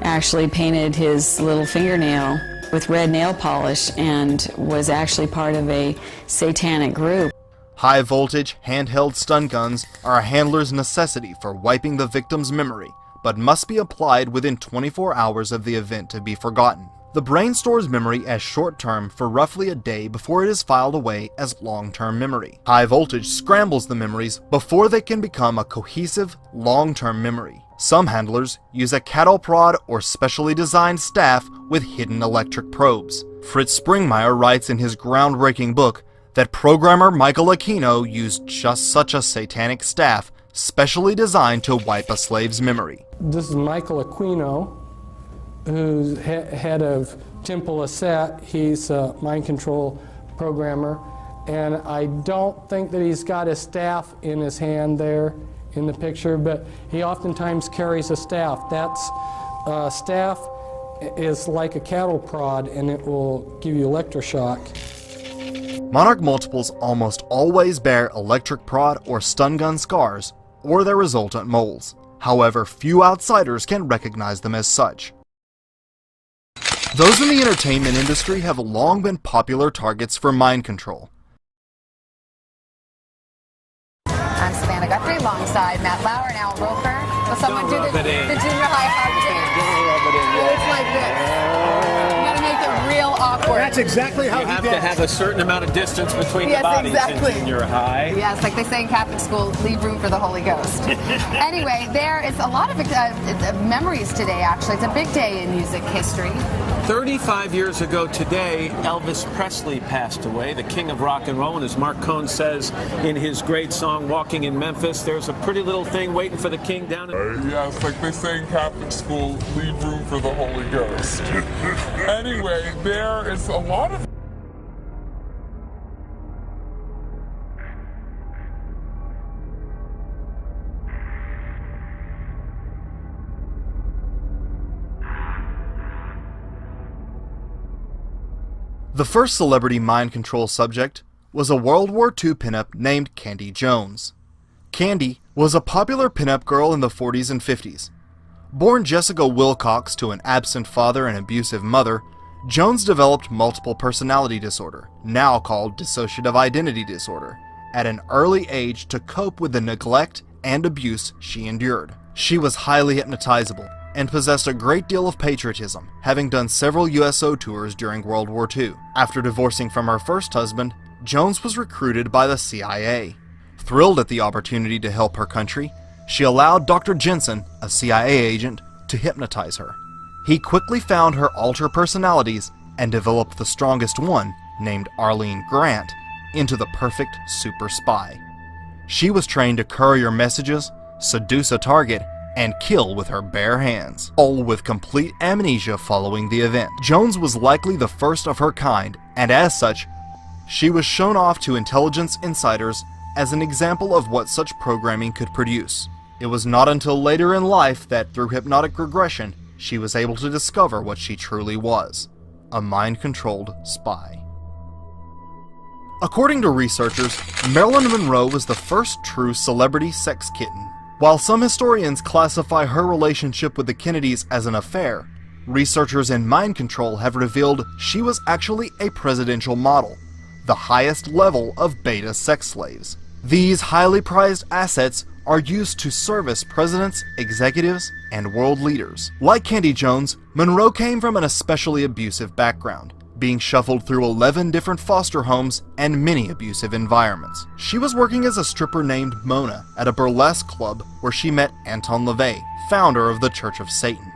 actually painted his little fingernail with red nail polish and was actually part of a satanic group. High voltage, handheld stun guns are a handler's necessity for wiping the victim's memory, but must be applied within 24 hours of the event to be forgotten. The brain stores memory as short-term for roughly a day before it is filed away as long-term memory. High voltage scrambles the memories before they can become a cohesive, long-term memory. Some handlers use a cattle prod or specially designed staff with hidden electric probes. Fritz Springmeier writes in his groundbreaking book that programmer Michael Aquino used just such a satanic staff specially designed to wipe a slave's memory. This is Michael Aquino, who's head of Temple Aset. He's a mind control programmer, and I don't think that he's got his staff in his hand there in the picture, but he oftentimes carries a staff. That's staff is like a cattle prod, and it will give you electroshock. Monarch multiples almost always bear electric prod or stun gun scars, or their resultant moles. However, few outsiders can recognize them as such. Those in the entertainment industry have long been popular targets for mind control. I'm Savannah Guthrie alongside Matt Lauer and Al Roker. Will someone do the junior high hug dance? It's like this. You gotta make it real awkward. That's exactly how you have to have a certain amount of distance between the bodies in junior high. Yes, like they say in Catholic school, leave room for the Holy Ghost. Anyway, there is a lot of memories today, actually. It's a big day in music history. 35 years ago today, Elvis Presley passed away, the king of rock and roll. And as Mark Cohn says in his great song, Walking in Memphis, there's a pretty little thing waiting for the king down in... Yes, like they say in Catholic school, leave room for the Holy Ghost. Anyway, there is a lot of... The first celebrity mind control subject was a World War II pinup named Candy Jones. Candy was a popular pinup girl in the 40s and 50s. Born Jessica Wilcox to an absent father and abusive mother, Jones developed multiple personality disorder, now called dissociative identity disorder, at an early age to cope with the neglect and abuse she endured. She was highly hypnotizable and possessed a great deal of patriotism, having done several USO tours during World War II. After divorcing from her first husband, Jones was recruited by the CIA. Thrilled at the opportunity to help her country, she allowed Dr. Jensen, a CIA agent, to hypnotize her. He quickly found her alter personalities and developed the strongest one, named Arlene Grant, into the perfect super spy. She was trained to courier messages, seduce a target, and kill with her bare hands, all with complete amnesia following the event. Jones was likely the first of her kind, and as such, she was shown off to intelligence insiders as an example of what such programming could produce. It was not until later in life that, through hypnotic regression, she was able to discover what she truly was: a mind-controlled spy. According to researchers, Marilyn Monroe was the first true celebrity sex kitten. While some historians classify her relationship with the Kennedys as an affair, researchers in mind control have revealed she was actually a presidential model, the highest level of beta sex slaves. These highly prized assets are used to service presidents, executives, and world leaders. Like Candy Jones, Monroe came from an especially abusive background, being shuffled through 11 different foster homes and many abusive environments. She was working as a stripper named Mona at a burlesque club where she met Anton LaVey, founder of the Church of Satan.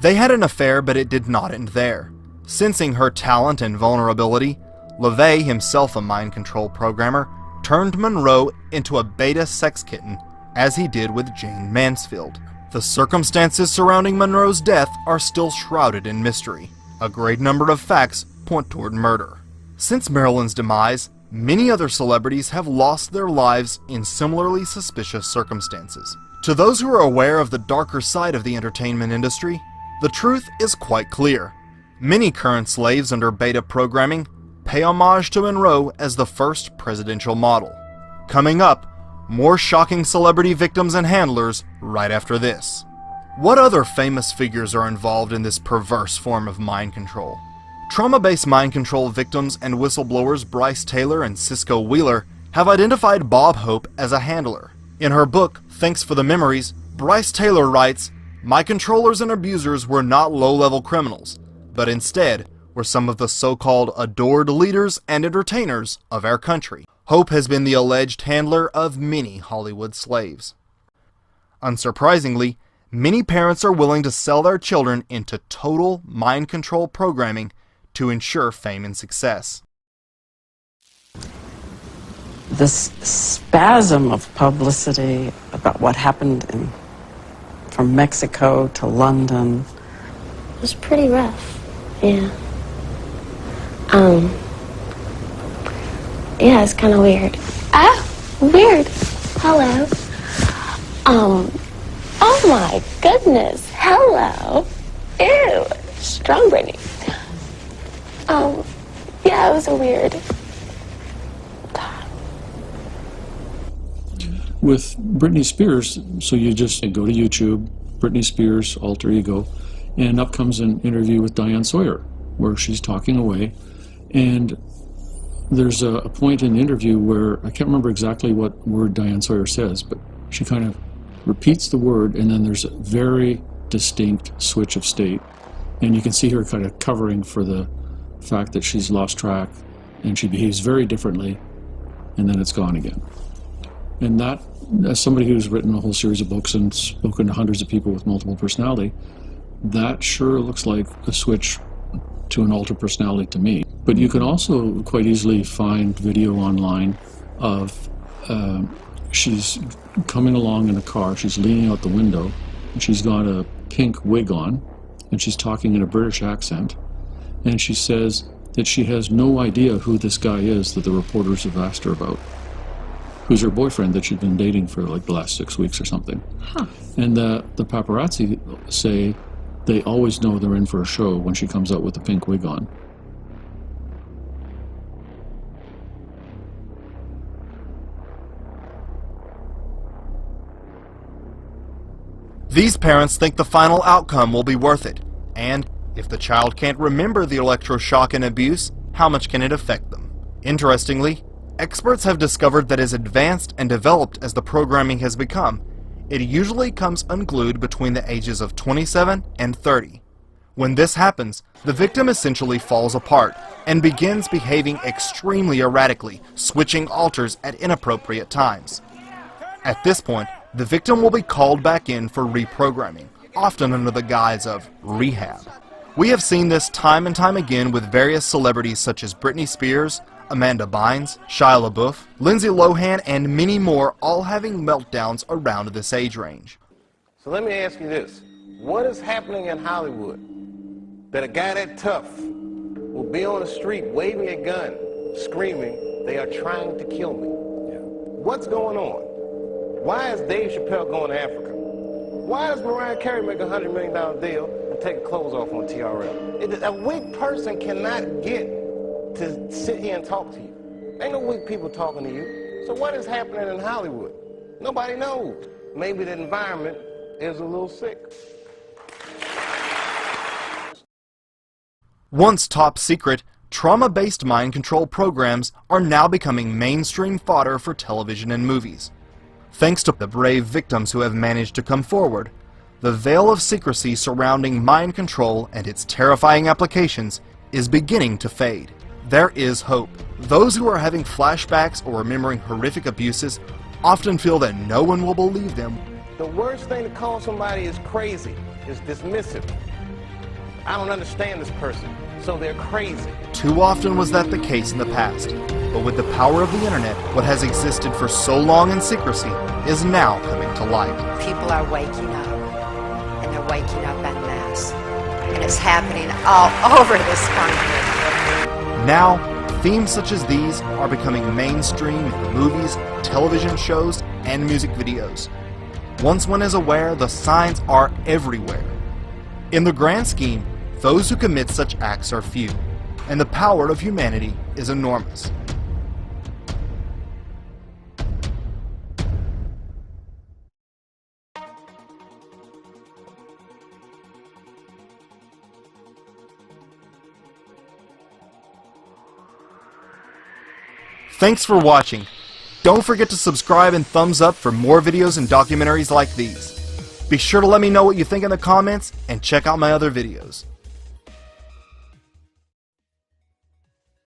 They had an affair, but it did not end there. Sensing her talent and vulnerability, LaVey, himself a mind control programmer, turned Monroe into a beta sex kitten, as he did with Jane Mansfield. The circumstances surrounding Monroe's death are still shrouded in mystery. A great number of facts point toward murder. Since Marilyn's demise, many other celebrities have lost their lives in similarly suspicious circumstances. To those who are aware of the darker side of the entertainment industry, the truth is quite clear. Many current slaves under beta programming pay homage to Monroe as the first presidential model. Coming up, more shocking celebrity victims and handlers right after this. What other famous figures are involved in this perverse form of mind control? Trauma-based mind control victims and whistleblowers Bryce Taylor and Cisco Wheeler have identified Bob Hope as a handler. In her book, Thanks for the Memories, Bryce Taylor writes, "My controllers and abusers were not low-level criminals, but instead were some of the so-called adored leaders and entertainers of our country." Hope has been the alleged handler of many Hollywood slaves. Unsurprisingly, many parents are willing to sell their children into total mind control programming to ensure fame and success. This spasm of publicity about what happened from Mexico to London. It was pretty rough, yeah. Yeah, it's kind of weird. Ah, weird. Hello. Oh my goodness. Hello. Ew. Strong Brittany. Yeah, it was a weird time. With Britney Spears, so you just go to YouTube, Britney Spears, alter ego, and up comes an interview with Diane Sawyer, where she's talking away, and there's a point in the interview where I can't remember exactly what word Diane Sawyer says, but she kind of repeats the word, and then there's a very distinct switch of state, and you can see her kind of covering for the fact that she's lost track, and she behaves very differently, and then it's gone again. And that, as somebody who's written a whole series of books and spoken to hundreds of people with multiple personality, that sure looks like a switch to an altered personality to me. But you can also quite easily find video online of she's coming along in a car, she's leaning out the window, and she's got a pink wig on, and she's talking in a British accent, and she says that she has no idea who this guy is that the reporters have asked her about, who's her boyfriend that she'd been dating for like the last 6 weeks or something. Huh. And the paparazzi say they always know they're in for a show when she comes out with the pink wig on. These parents think the final outcome will be worth it, and if the child can't remember the electroshock and abuse, how much can it affect them? Interestingly, experts have discovered that as advanced and developed as the programming has become, it usually comes unglued between the ages of 27 and 30. When this happens, the victim essentially falls apart and begins behaving extremely erratically, switching alters at inappropriate times. At this point, the victim will be called back in for reprogramming, often under the guise of rehab. We have seen this time and time again with various celebrities such as Britney Spears, Amanda Bynes, Shia LaBeouf, Lindsay Lohan, and many more, all having meltdowns around this age range. So let me ask you this. What is happening in Hollywood that a guy that tough will be on the street waving a gun, screaming, "They are trying to kill me"? What's going on? Why is Dave Chappelle going to Africa? Why does Mariah Carey make a $100 million deal and take clothes off on TRL? A weak person cannot get to sit here and talk to you. Ain't no weak people talking to you. So what is happening in Hollywood? Nobody knows. Maybe the environment is a little sick. Once top secret, trauma-based mind control programs are now becoming mainstream fodder for television and movies. Thanks to the brave victims who have managed to come forward, the veil of secrecy surrounding mind control and its terrifying applications is beginning to fade. There is hope. Those who are having flashbacks or remembering horrific abuses often feel that no one will believe them. The worst thing to call somebody is crazy, is dismissive. I don't understand this person, so they're crazy. Too often was that the case in the past, but with the power of the internet, what has existed for so long in secrecy is now coming to light. People are waking up, and they're waking up en masse, and it's happening all over this country. Now, themes such as these are becoming mainstream in movies, television shows, and music videos. Once one is aware, the signs are everywhere. In the grand scheme, those who commit such acts are few, and the power of humanity is enormous. Thanks for watching. Don't forget to subscribe and thumbs up for more videos and documentaries like these. Be sure to let me know what you think in the comments and check out my other videos.